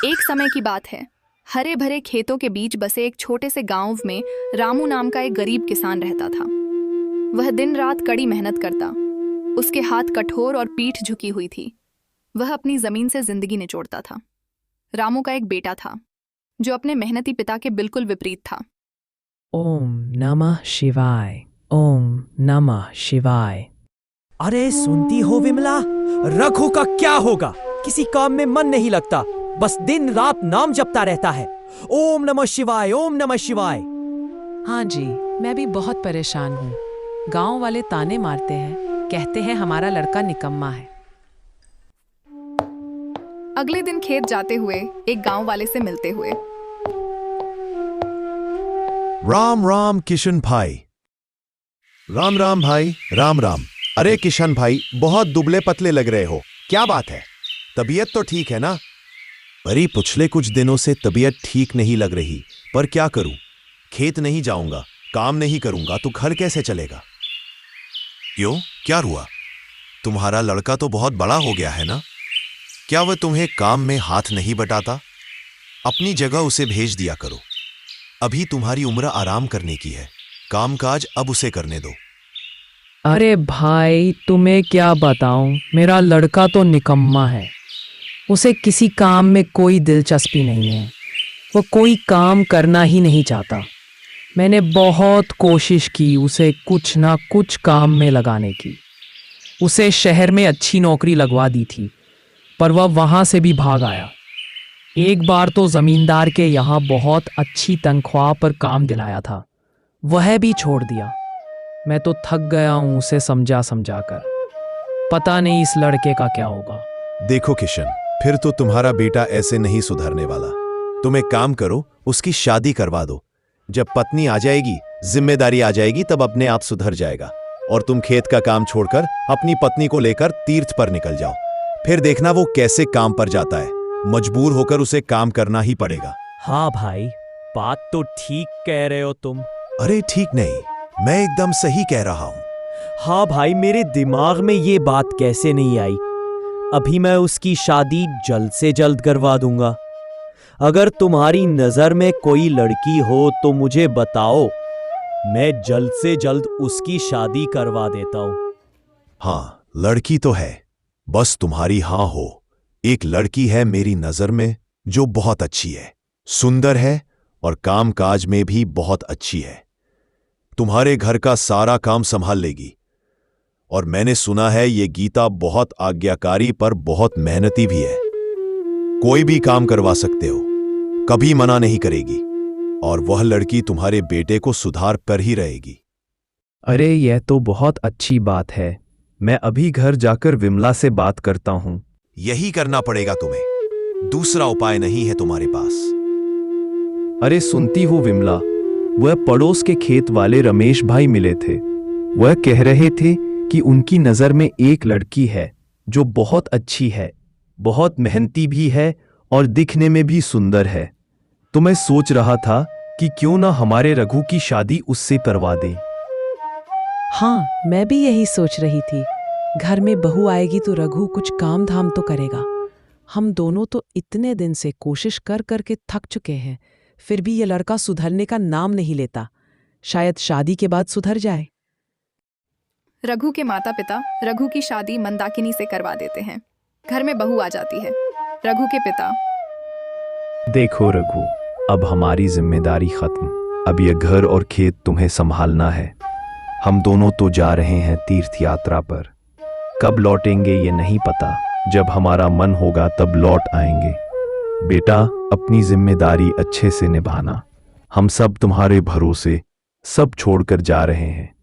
एक समय की बात है। हरे भरे खेतों के बीच बसे एक छोटे से गांव में रामू नाम का एक गरीब किसान रहता था। वह दिन रात कड़ी मेहनत करता। उसके हाथ कठोर और पीठ झुकी हुई थी। वह अपनी जमीन से जिंदगी निचोड़ता था। रामू का एक बेटा था जो अपने मेहनती पिता के बिल्कुल विपरीत था। ओम नमः शिवाय। ओम नमः शिवाय। अरे सुनती हो विमला, रघु का क्या होगा? किसी काम में मन नहीं लगता, बस दिन रात नाम जपता रहता है। ओम नमः शिवाय, ओम नमः शिवाय। हाँ जी, मैं भी बहुत परेशान हूँ। गांव वाले ताने मारते हैं, कहते हैं हमारा लड़का निकम्मा है। अगले दिन खेत जाते हुए एक गांव वाले से मिलते हुए। राम राम किशन भाई। राम राम भाई, राम राम। अरे किशन भाई, बहुत दुबले पतले लग रहे हो, क्या बात है? तबीयत तो ठीक है ना? अरे पिछले कुछ दिनों से तबीयत ठीक नहीं लग रही, पर क्या करूं? खेत नहीं जाऊंगा, काम नहीं करूंगा तो घर कैसे चलेगा? क्यों, क्या हुआ? तुम्हारा लड़का तो बहुत बड़ा हो गया है ना? क्या वह तुम्हें काम में हाथ नहीं बटाता? अपनी जगह उसे भेज दिया करो। अभी तुम्हारी उम्र आराम करने की है, कामकाज अब उसे करने दो। अरे भाई, तुम्हें क्या बताऊं, मेरा लड़का तो निकम्मा है। उसे किसी काम में कोई दिलचस्पी नहीं है। वो कोई काम करना ही नहीं चाहता। मैंने बहुत कोशिश की उसे कुछ ना कुछ काम में लगाने की। उसे शहर में अच्छी नौकरी लगवा दी थी, पर वह वहां से भी भाग आया। एक बार तो जमींदार के यहाँ बहुत अच्छी तनख्वाह पर काम दिलाया था, वह भी छोड़ दिया। मैं तो थक गया हूं उसे समझा समझा कर। पता नहीं इस लड़के का क्या होगा। देखो किशन, फिर तो तुम्हारा बेटा ऐसे नहीं सुधरने वाला। तुम एक काम करो, उसकी शादी करवा दो। जब पत्नी आ जाएगी, जिम्मेदारी आ जाएगी, तब अपने आप सुधर जाएगा। और तुम खेत का काम छोड़कर अपनी पत्नी को लेकर तीर्थ पर निकल जाओ। फिर देखना वो कैसे काम पर जाता है। मजबूर होकर उसे काम करना ही पड़ेगा। हाँ भाई, बात तो ठीक कह रहे हो तुम। अरे ठीक नहीं, मैं एकदम सही कह रहा हूं। हाँ भाई, मेरे दिमाग में ये बात कैसे नहीं आई। अभी मैं उसकी शादी जल्द से जल्द करवा दूंगा। अगर तुम्हारी नजर में कोई लड़की हो तो मुझे बताओ, मैं जल्द से जल्द उसकी शादी करवा देता हूं। हाँ, लड़की तो है, बस तुम्हारी हाँ हो। एक लड़की है मेरी नजर में जो बहुत अच्छी है, सुंदर है और कामकाज में भी बहुत अच्छी है। तुम्हारे घर का सारा काम संभाल लेगी। और मैंने सुना है ये गीता बहुत आज्ञाकारी पर बहुत मेहनती भी है। कोई भी काम करवा सकते हो, कभी मना नहीं करेगी। और वह लड़की तुम्हारे बेटे को सुधार कर ही रहेगी। अरे यह तो बहुत अच्छी बात है। मैं अभी घर जाकर विमला से बात करता हूं। यही करना पड़ेगा तुम्हें, दूसरा उपाय नहीं है तुम्हारे पास। अरे सुनती हो विमला, वह पड़ोस के खेत वाले रमेश भाई मिले थे। वह कह रहे थे कि उनकी नजर में एक लड़की है जो बहुत अच्छी है, बहुत मेहनती भी है और दिखने में भी सुंदर है। तो मैं सोच रहा था कि क्यों ना हमारे रघु की शादी उससे करवा दें। हाँ, मैं भी यही सोच रही थी। घर में बहू आएगी तो रघु कुछ काम धाम तो करेगा। हम दोनों तो इतने दिन से कोशिश कर कर के थक चुके हैं, फिर भी ये लड़का सुधरने का नाम नहीं लेता। शायद शादी के बाद सुधर जाए। रघु के माता पिता रघु की शादी मंदाकिनी से करवा देते हैं। घर में बहू आ जाती है। रघु के पिता, देखो रघु, अब हमारी जिम्मेदारी खत्म। अब यह घर और खेत तुम्हें संभालना है। हम दोनों तो जा रहे हैं तीर्थ यात्रा पर। कब लौटेंगे ये नहीं पता। जब हमारा मन होगा तब लौट आएंगे। बेटा, अपनी जिम्मेदारी अच्छे से निभाना। हम सब तुम्हारे भरोसे सब छोड़कर जा रहे हैं।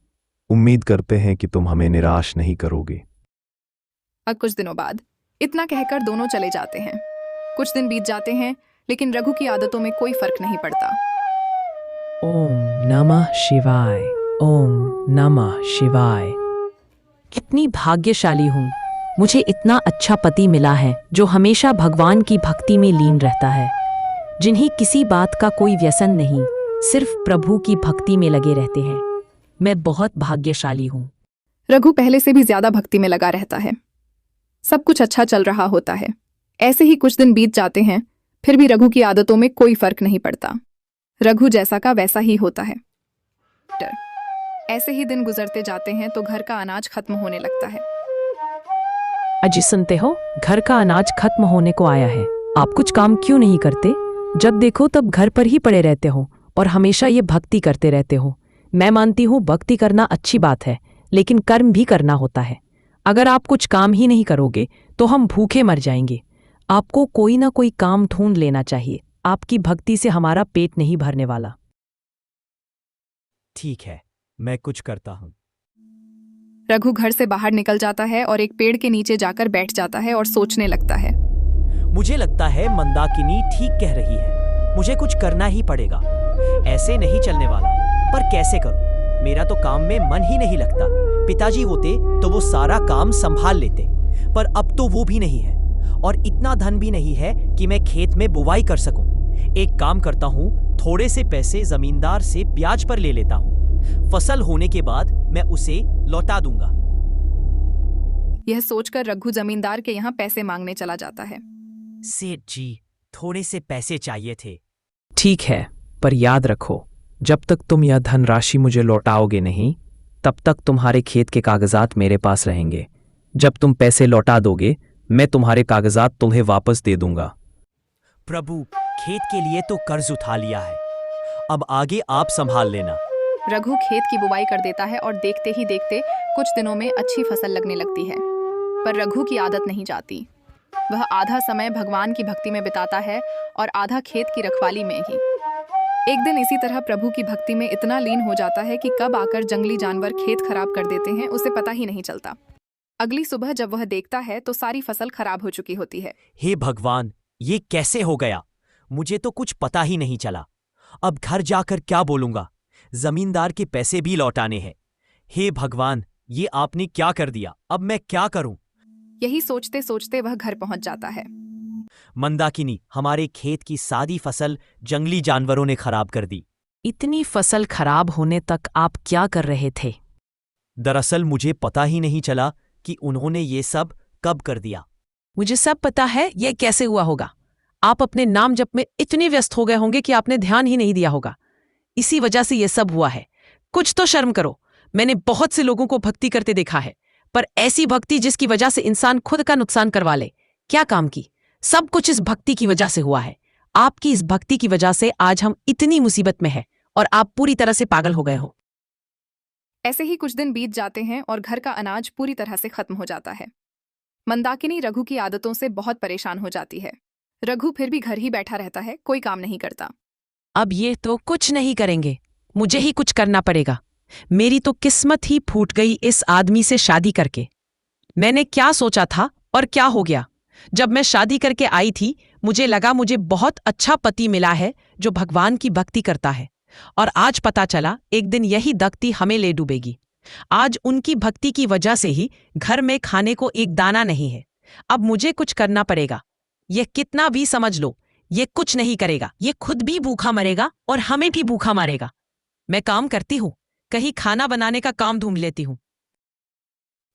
उम्मीद करते हैं कि तुम हमें निराश नहीं करोगे। अब कुछ दिनों बाद इतना कहकर दोनों चले जाते हैं। कुछ दिन बीत जाते हैं, लेकिन रघु की आदतों में कोई फर्क नहीं पड़ता। ओम नमः शिवाय। ओम नमः शिवाय। कितनी भाग्यशाली हूँ, मुझे इतना अच्छा पति मिला है जो हमेशा भगवान की भक्ति में लीन रहता है, जिन्हें किसी बात का कोई व्यसन नहीं, सिर्फ प्रभु की भक्ति में लगे रहते हैं। मैं बहुत भाग्यशाली हूँ। रघु पहले से भी ज्यादा भक्ति में लगा रहता है। सब कुछ अच्छा चल रहा होता है। ऐसे ही कुछ दिन बीत जाते हैं। फिर भी रघु की आदतों में कोई फर्क नहीं पड़ता। रघु जैसा का वैसा ही होता है। ऐसे ही दिन गुजरते जाते हैं तो घर का अनाज खत्म होने लगता है। अजी सुनते हो, घर का अनाज खत्म होने को आया है। आप कुछ काम क्यों नहीं करते? जब देखो तब घर पर ही पड़े रहते हो और हमेशा ये भक्ति करते रहते हो। मैं मानती हूँ भक्ति करना अच्छी बात है, लेकिन कर्म भी करना होता है। अगर आप कुछ काम ही नहीं करोगे तो हम भूखे मर जाएंगे। आपको कोई ना कोई काम ढूंढ लेना चाहिए। आपकी भक्ति से हमारा पेट नहीं भरने वाला। ठीक है, मैं कुछ करता हूँ। रघु घर से बाहर निकल जाता है और एक पेड़ के नीचे जाकर बैठ जाता है और सोचने लगता है। मुझे लगता है मंदाकिनी ठीक कह रही है, मुझे कुछ करना ही पड़ेगा। ऐसे नहीं चलने वाला, पर कैसे करूं? मेरा तो काम में मन ही नहीं लगता। पिताजी होते तो वो सारा काम संभाल लेते, पर अब तो वो भी नहीं है और इतना धन भी नहीं है कि मैं खेत में बुवाई कर सकूं। एक काम करता हूं, थोड़े से पैसे जमींदार से ब्याज पर ले लेता हूं। फसल होने के बाद मैं उसे लौटा दूंगा। यह सोचकर रघु जमींदार के यहाँ पैसे मांगने चला जाता है। सेठ जी, थोड़े से पैसे चाहिए थे। ठीक है, पर याद रखो, जब तक तुम यह धनराशि मुझे लौटाओगे नहीं, तब तक तुम्हारे खेत के कागजात मेरे पास रहेंगे। जब तुम पैसे लौटा दोगे, मैं तुम्हारे कागजात तुम्हें वापस दे दूंगा। प्रभु, खेत के लिए तो कर्ज उठा लिया है, अब आगे आप संभाल लेना। रघु खेत की बुवाई कर देता है और देखते ही देखते कुछ दिनों में अच्छी फसल लगने लगती है। पर रघु की आदत नहीं जाती। वह आधा समय भगवान की भक्ति में बिताता है और आधा खेत की रखवाली में ही। एक दिन इसी तरह प्रभु की भक्ति में इतना लीन हो जाता है कि कब आकर जंगली जानवर खेत खराब कर देते हैं उसे पता ही नहीं चलता। अगली सुबह जब वह देखता है तो सारी फसल खराब हो चुकी होती है। हे भगवान, ये कैसे हो गया? मुझे तो कुछ पता ही नहीं चला। अब घर जाकर क्या बोलूंगा? जमींदार के पैसे भी लौटाने हैं। हे भगवान, ये आपने क्या कर दिया? अब मैं क्या करूं? यही सोचते सोचते वह घर पहुंच जाता है। मंदाकिनी, हमारे खेत की सारी फसल जंगली जानवरों ने खराब कर दी। इतनी फसल खराब होने तक आप क्या कर रहे थे? दरअसल मुझे पता ही नहीं चला कि उन्होंने ये सब कब कर दिया। मुझे सब पता है ये कैसे हुआ होगा। आप अपने नाम जप में इतने व्यस्त हो गए होंगे कि आपने ध्यान ही नहीं दिया होगा। इसी वजह से ये सब हुआ है। कुछ तो शर्म करो। मैंने बहुत से लोगों को भक्ति करते देखा है, पर ऐसी भक्ति जिसकी वजह से इंसान खुद का नुकसान करवा ले, क्या काम की? सब कुछ इस भक्ति की वजह से हुआ है। आपकी इस भक्ति की वजह से आज हम इतनी मुसीबत में हैं और आप पूरी तरह से पागल हो गए हो। ऐसे ही कुछ दिन बीत जाते हैं और घर का अनाज पूरी तरह से खत्म हो जाता है। मंदाकिनी रघु की आदतों से बहुत परेशान हो जाती है। रघु फिर भी घर ही बैठा रहता है, कोई काम नहीं करता। अब ये तो कुछ नहीं करेंगे, मुझे ही कुछ करना पड़ेगा। मेरी तो किस्मत ही फूट गई इस आदमी से शादी करके। मैंने क्या सोचा था और क्या हो गया? जब मैं शादी करके आई थी, मुझे लगा मुझे बहुत अच्छा पति मिला है जो भगवान की भक्ति करता है, और आज पता चला एक दिन यही दक्ति हमें ले डूबेगी। आज उनकी भक्ति की वजह से ही घर में खाने को एक दाना नहीं है। अब मुझे कुछ करना पड़ेगा। ये कितना भी समझ लो, ये कुछ नहीं करेगा। ये खुद भी भूखा मरेगा और हमें भी भूखा मारेगा। मैं काम करती हूँ, कहीं खाना बनाने का काम ढूंढ लेती हूँ।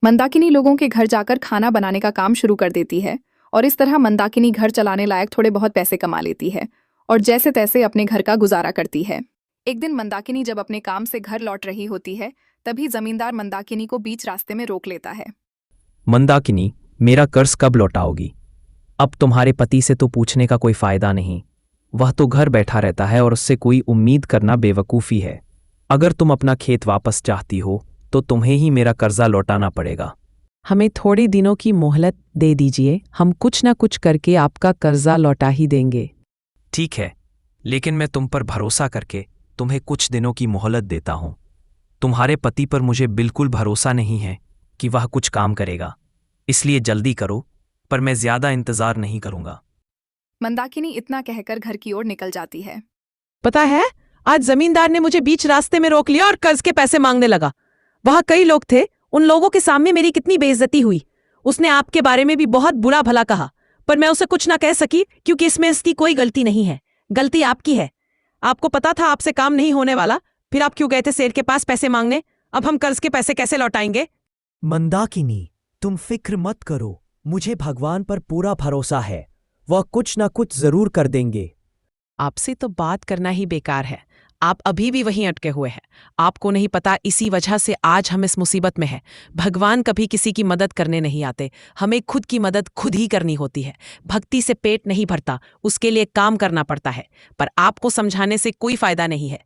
मंदाकिनी लोगों के घर जाकर खाना बनाने का काम शुरू कर देती है और इस तरह मंदाकिनी घर चलाने लायक थोड़े बहुत पैसे कमा लेती है और जैसे तैसे अपने घर का गुजारा करती है। एक दिन मंदाकिनी जब अपने काम से घर लौट रही होती है, तभी जमींदार मंदाकिनी को बीच रास्ते में रोक लेता है। मंदाकिनी, मेरा कर्ज कब लौटाओगी? अब तुम्हारे पति से तो पूछने का कोई फायदा नहीं। वह तो घर बैठा रहता है और उससे कोई उम्मीद करना बेवकूफ़ी है। अगर तुम अपना खेत वापस चाहती हो तो तुम्हें ही मेरा कर्जा लौटाना पड़ेगा। हमें थोड़े दिनों की मोहलत दे दीजिए, हम कुछ ना कुछ करके आपका कर्जा लौटा ही देंगे। ठीक है, लेकिन मैं तुम पर भरोसा करके तुम्हें कुछ दिनों की मोहलत देता हूं। तुम्हारे पति पर मुझे बिल्कुल भरोसा नहीं है कि वह कुछ काम करेगा, इसलिए जल्दी करो, पर मैं ज्यादा इंतजार नहीं करूंगा। मंदाकिनी इतना कहकर घर की ओर निकल जाती है। पता है, आज जमींदार ने मुझे बीच रास्ते में रोक लिया और कर्ज के पैसे मांगने लगा। वहां कई लोग थे, उन लोगों के सामने मेरी कितनी बेइज्जती हुई। उसने आपके बारे में भी बहुत बुरा भला कहा, पर मैं उसे कुछ ना कह सकी क्योंकि इसमें इसकी कोई गलती नहीं है। गलती आपकी है। आपको पता था आपसे काम नहीं होने वाला, फिर आप क्यों गए थे सेठ के पास पैसे मांगने? अब हम कर्ज के पैसे कैसे लौटाएंगे? मंदाकिनी, तुम फिक्र मत करो, मुझे भगवान पर पूरा भरोसा है। वह कुछ ना कुछ जरूर कर देंगे। आपसे तो बात करना ही बेकार है। आप अभी भी वहीं अटके हुए हैं। आपको नहीं पता इसी वजह से आज हम इस मुसीबत में हैं। भगवान कभी किसी की मदद करने नहीं आते। हमें खुद की मदद खुद ही करनी होती है। भक्ति से पेट नहीं भरता, उसके लिए काम करना पड़ता है। पर आपको समझाने से कोई फायदा नहीं है।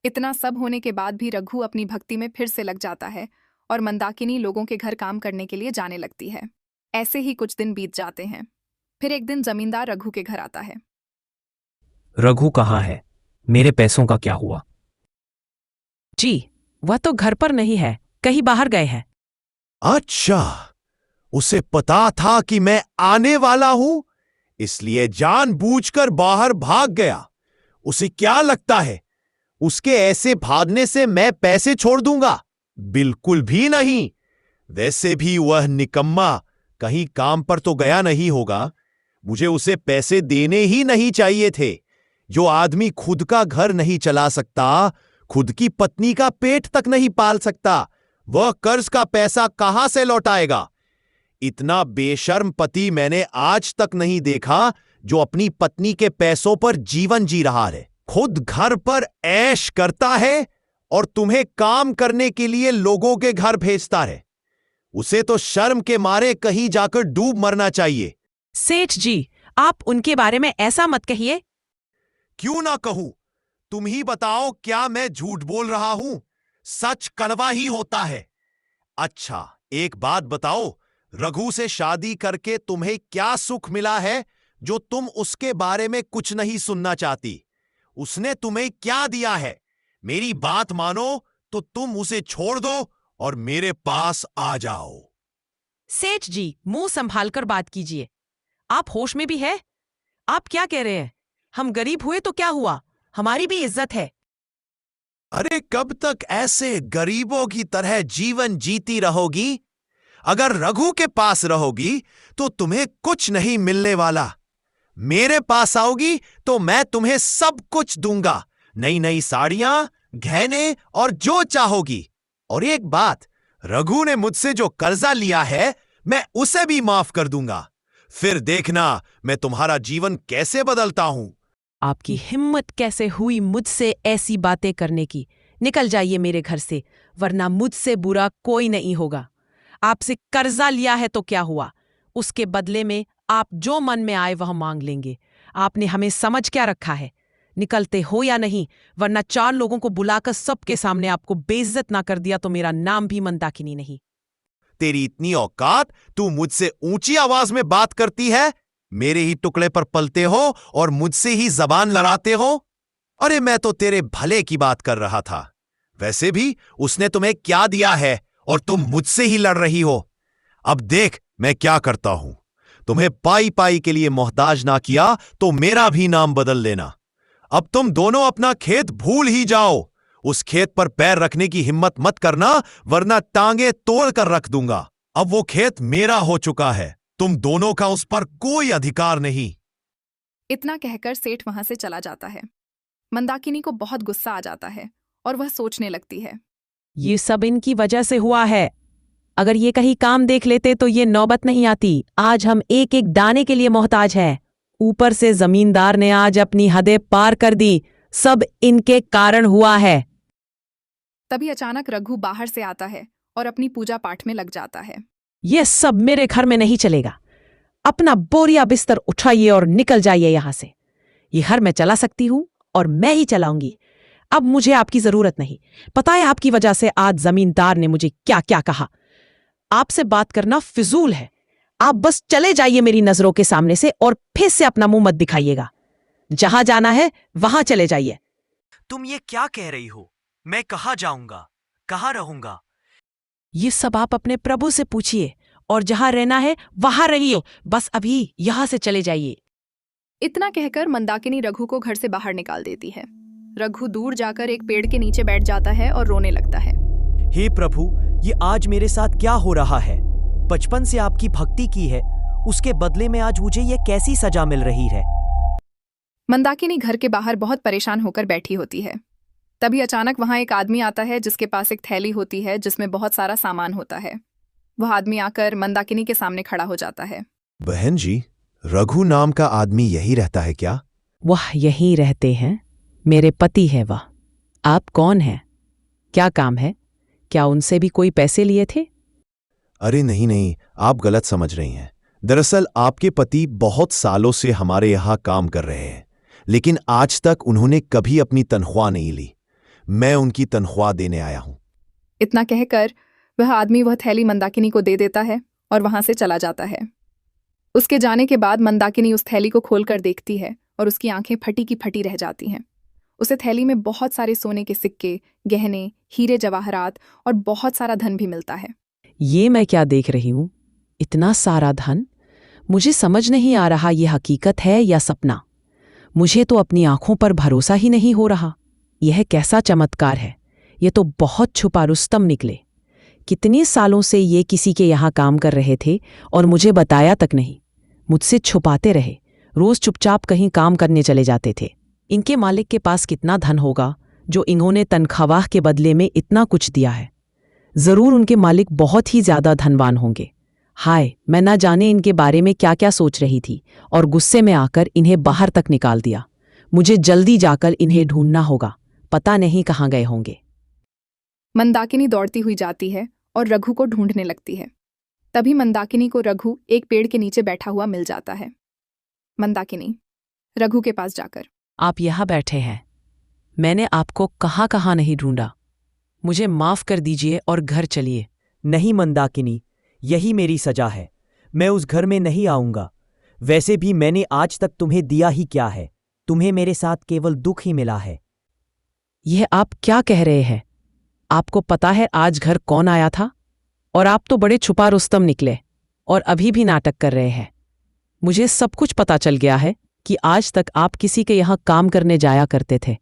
इतना सब होने के बाद भी रघु अपनी भक्ति में फिर से लग जाता है और मंदाकिनी लोगों के घर काम करने के लिए जाने लगती है। ऐसे ही कुछ दिन बीत जाते हैं। फिर एक दिन जमींदार रघु के घर आता है। रघु कहाँ है? मेरे पैसों का क्या हुआ? जी, वह तो घर पर नहीं है, कहीं बाहर गए हैं। अच्छा, उसे पता था कि मैं आने वाला हूं, इसलिए जानबूझकर बाहर भाग गया। उसे क्या लगता है उसके ऐसे भागने से मैं पैसे छोड़ दूंगा? बिल्कुल भी नहीं। वैसे भी वह निकम्मा कहीं काम पर तो गया नहीं होगा। मुझे उसे पैसे देने ही नहीं चाहिए थे। जो आदमी खुद का घर नहीं चला सकता, खुद की पत्नी का पेट तक नहीं पाल सकता, वह कर्ज का पैसा कहां से लौटाएगा? इतना बेशर्म पति मैंने आज तक नहीं देखा जो अपनी पत्नी के पैसों पर जीवन जी रहा है। खुद घर पर ऐश करता है और तुम्हें काम करने के लिए लोगों के घर भेजता है। उसे तो शर्म के मारे कहीं जाकर डूब मरना चाहिए। सेठ जी, आप उनके बारे में ऐसा मत कहिए। क्यों ना कहूं? तुम ही बताओ, क्या मैं झूठ बोल रहा हूं? सच कड़वा ही होता है। अच्छा, एक बात बताओ, रघु से शादी करके तुम्हें क्या सुख मिला है जो तुम उसके बारे में कुछ नहीं सुनना चाहती? उसने तुम्हें क्या दिया है? मेरी बात मानो तो तुम उसे छोड़ दो और मेरे पास आ जाओ। सेठ जी, मुंह संभाल कर बात कीजिए। आप होश में भी है? आप क्या कह रहे हैं? हम गरीब हुए तो क्या हुआ, हमारी भी इज्जत है। अरे, कब तक ऐसे गरीबों की तरह जीवन जीती रहोगी? अगर रघु के पास रहोगी तो तुम्हें कुछ नहीं मिलने वाला। मेरे पास आओगी तो मैं तुम्हें सब कुछ दूंगा, नई नई साड़ियां, गहने और जो चाहोगी। और एक बात, रघु ने मुझसे जो कर्जा लिया है मैं उसे भी माफ कर दूंगा। फिर देखना मैं तुम्हारा जीवन कैसे बदलता हूं। आपकी हिम्मत कैसे हुई मुझसे ऐसी बातें करने की? निकल जाइए मेरे घर से, वरना मुझसे बुरा कोई नहीं होगा। आपसे कर्जा लिया है तो क्या हुआ? उसके बदले में आप जो मन में आए वह मांग लेंगे। आपने हमें समझ क्या रखा है? निकलते हो या नहीं, वरना 4 लोगों को बुलाकर सबके सामने आपको बेइज्जत ना कर दिया तो मेरा नाम भी मंदाकिनी नहीं। तेरी इतनी औकात, तू मुझसे ऊंची आवाज में बात करती है? मेरे ही टुकड़े पर पलते हो और मुझसे ही जबान लड़ाते हो? अरे, मैं तो तेरे भले की बात कर रहा था। वैसे भी उसने तुम्हें क्या दिया है और तुम मुझसे ही लड़ रही हो? अब देख मैं क्या करता हूं। तुम्हें पाई पाई के लिए मोहताज ना किया तो मेरा भी नाम बदल लेना। अब तुम दोनों अपना खेत भूल ही जाओ। उस खेत पर पैर रखने की हिम्मत मत करना, वरना टांगे तोड़ कर रख दूंगा। अब वो खेत मेरा हो चुका है, तुम दोनों का उस पर कोई अधिकार नहीं। इतना कहकर सेठ वहां से चला जाता है। मंदाकिनी को बहुत गुस्सा आ जाता है और वह सोचने लगती है, ये सब इनकी वजह से हुआ है। अगर ये कहीं काम देख लेते तो ये नौबत नहीं आती। आज हम एक एक दाने के लिए मोहताज हैं। ऊपर से जमींदार ने आज अपनी हदें पार कर दी। सब इनके कारण हुआ है। तभी अचानक रघु बाहर से आता है और अपनी पूजा पाठ में लग जाता है। ये सब मेरे घर में नहीं चलेगा। अपना बोरिया बिस्तर उठाइए और निकल जाइए यहां से। ये घर मैं चला सकती हूं और मैं ही चलाऊंगी। अब मुझे आपकी जरूरत नहीं। पता है आपकी वजह से आज जमींदार ने मुझे क्या क्या कहा। आपसे बात करना फिजूल है। आप बस चले जाइए मेरी नजरों के सामने से और फिर से अपना मुंह मत दिखाइएगा। जहां जाना है वहां चले जाइए। तुम ये क्या कह रही हो? मैं कहाँ जाऊंगा, कहाँ रहूंगा? ये सब आप अपने प्रभु से पूछिए और जहां रहना है वहां रहिए। बस अभी यहां से चले जाइए। इतना कहकर मंदाकिनी रघु को घर से बाहर निकाल देती है। रघु दूर जाकर एक पेड़ के नीचे बैठ जाता है और रोने लगता है। हे प्रभु, ये आज मेरे साथ क्या हो रहा है? बचपन से आपकी भक्ति की है, उसके बदले में आज मुझे ये कैसी सजा मिल रही है? मंदाकिनी घर के बाहर बहुत परेशान होकर बैठी होती है। तभी अचानक वहां एक आदमी आता है जिसके पास एक थैली होती है जिसमें बहुत सारा सामान होता है। वह आदमी आकर मंदाकिनी के सामने खड़ा हो जाता है। बहन जी, रघु नाम का आदमी यही रहता है क्या? वह यहीं रहते हैं, मेरे पति है वह। आप कौन हैं? क्या काम है? क्या उनसे भी कोई पैसे लिए थे? अरे नहीं नहीं, आप गलत समझ रही हैं। दरअसल आपके पति बहुत सालों से हमारे यहाँ काम कर रहे हैं, लेकिन आज तक उन्होंने कभी अपनी तनख्वाह नहीं ली। मैं उनकी तनख्वाह देने आया हूं। इतना कहकर वह आदमी वह थैली मंदाकिनी को दे देता है और वहां से चला जाता है। उसके जाने के बाद मंदाकिनी उस थैली को खोलकर देखती है और उसकी आंखें फटी की फटी रह जाती हैं। उसे थैली में बहुत सारे सोने के सिक्के, गहने, हीरे जवाहरात और बहुत सारा धन भी मिलता है। ये मैं क्या देख रही हूं? इतना सारा धन? मुझे समझ नहीं आ रहा ये हकीकत है या सपना। मुझे तो अपनी आंखों पर भरोसा ही नहीं हो रहा। यह कैसा चमत्कार है? ये तो बहुत छुपा रुस्तम निकले। कितने सालों से ये किसी के यहाँ काम कर रहे थे और मुझे बताया तक नहीं। मुझसे छुपाते रहे, रोज चुपचाप कहीं काम करने चले जाते थे। इनके मालिक के पास कितना धन होगा जो इन्होंने तनख्वाह के बदले में इतना कुछ दिया है। जरूर उनके मालिक बहुत ही ज्यादा धनवान होंगे। हाय, मैं ना जाने इनके बारे में क्या क्या सोच रही थी और गुस्से में आकर इन्हें बाहर तक निकाल दिया। मुझे जल्दी जाकर इन्हें ढूंढना होगा, पता नहीं कहाँ गए होंगे। मंदाकिनी दौड़ती हुई जाती है और रघु को ढूंढने लगती है। तभी मंदाकिनी को रघु एक पेड़ के नीचे बैठा हुआ मिल जाता है। मंदाकिनी रघु के पास जाकर, आप यहाँ बैठे हैं। मैंने आपको कहाँ कहाँ नहीं ढूंढा। मुझे माफ कर दीजिए और घर चलिए। नहीं मंदाकिनी, यही मेरी सजा है। मैं उस घर में नहीं आऊंगा। वैसे भी मैंने आज तक तुम्हें दिया ही क्या है? तुम्हें मेरे साथ केवल दुख ही मिला है। यह आप क्या कह रहे हैं? आपको पता है आज घर कौन आया था? और आप तो बड़े छुपा रुस्तम निकले और अभी भी नाटक कर रहे हैं। मुझे सब कुछ पता चल गया है कि आज तक आप किसी के यहाँ काम करने जाया करते थे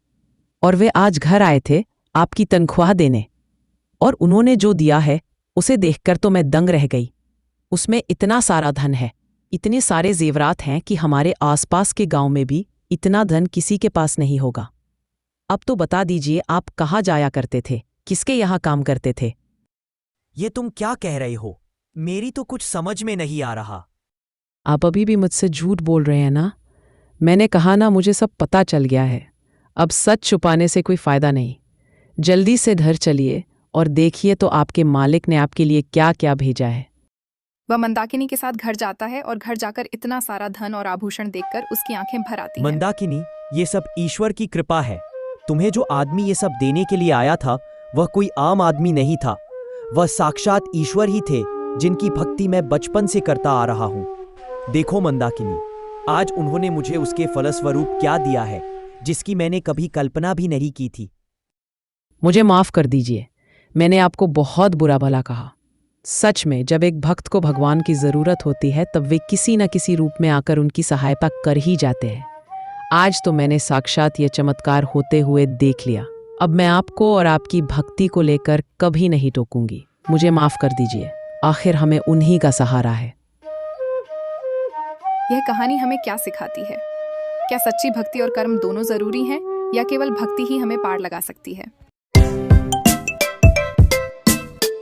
और वे आज घर आए थे आपकी तनख्वाह देने, और उन्होंने जो दिया है उसे देखकर तो मैं दंग रह गई। उसमें इतना सारा धन है, इतने सारे जेवरात हैं कि हमारे आसपास के गांव में भी इतना धन किसी के पास नहीं होगा। अब तो बता दीजिए, आप कहाँ जाया करते थे? किसके यहाँ काम करते थे? ये तुम क्या कह रहे हो? मेरी तो कुछ समझ में नहीं आ रहा। आप अभी भी मुझसे झूठ बोल रहे हैं ना? मैंने कहा ना, मुझे सब पता चल गया है। अब सच छुपाने से कोई फायदा नहीं। जल्दी से घर चलिए और देखिए तो आपके मालिक ने आपके लिए क्या क्या भेजा है। वह मंदाकिनी के साथ घर जाता है और घर जाकर इतना सारा धन और आभूषण देखकर उसकी आंखें भर आती हैं। मंदाकिनी, ये सब ईश्वर की कृपा है। तुम्हें जो आदमी ये सब देने के लिए आया था वह कोई आम आदमी नहीं था। वह साक्षात ईश्वर ही थे जिनकी भक्ति मैं बचपन से करता आ रहा हूँ। देखो मंदाकिनी, आज उन्होंने मुझे उसके फलस्वरूप क्या दिया है जिसकी मैंने कभी कल्पना भी नहीं की थी। मुझे माफ कर दीजिए, मैंने आपको बहुत बुरा भला कहा। सच में जब एक भक्त को भगवान की जरूरत होती है तब वे किसी न किसी रूप में आकर उनकी सहायता कर ही जाते हैं। आज तो मैंने साक्षात ये चमत्कार होते हुए देख लिया। अब मैं आपको और आपकी भक्ति को लेकर कभी नहीं टोकूंगी। मुझे माफ कर दीजिए, आखिर हमें उन्हीं का सहारा है। यह कहानी हमें क्या सिखाती है? क्या सच्ची भक्ति और कर्म दोनों जरूरी हैं या केवल भक्ति ही हमें पार लगा सकती है?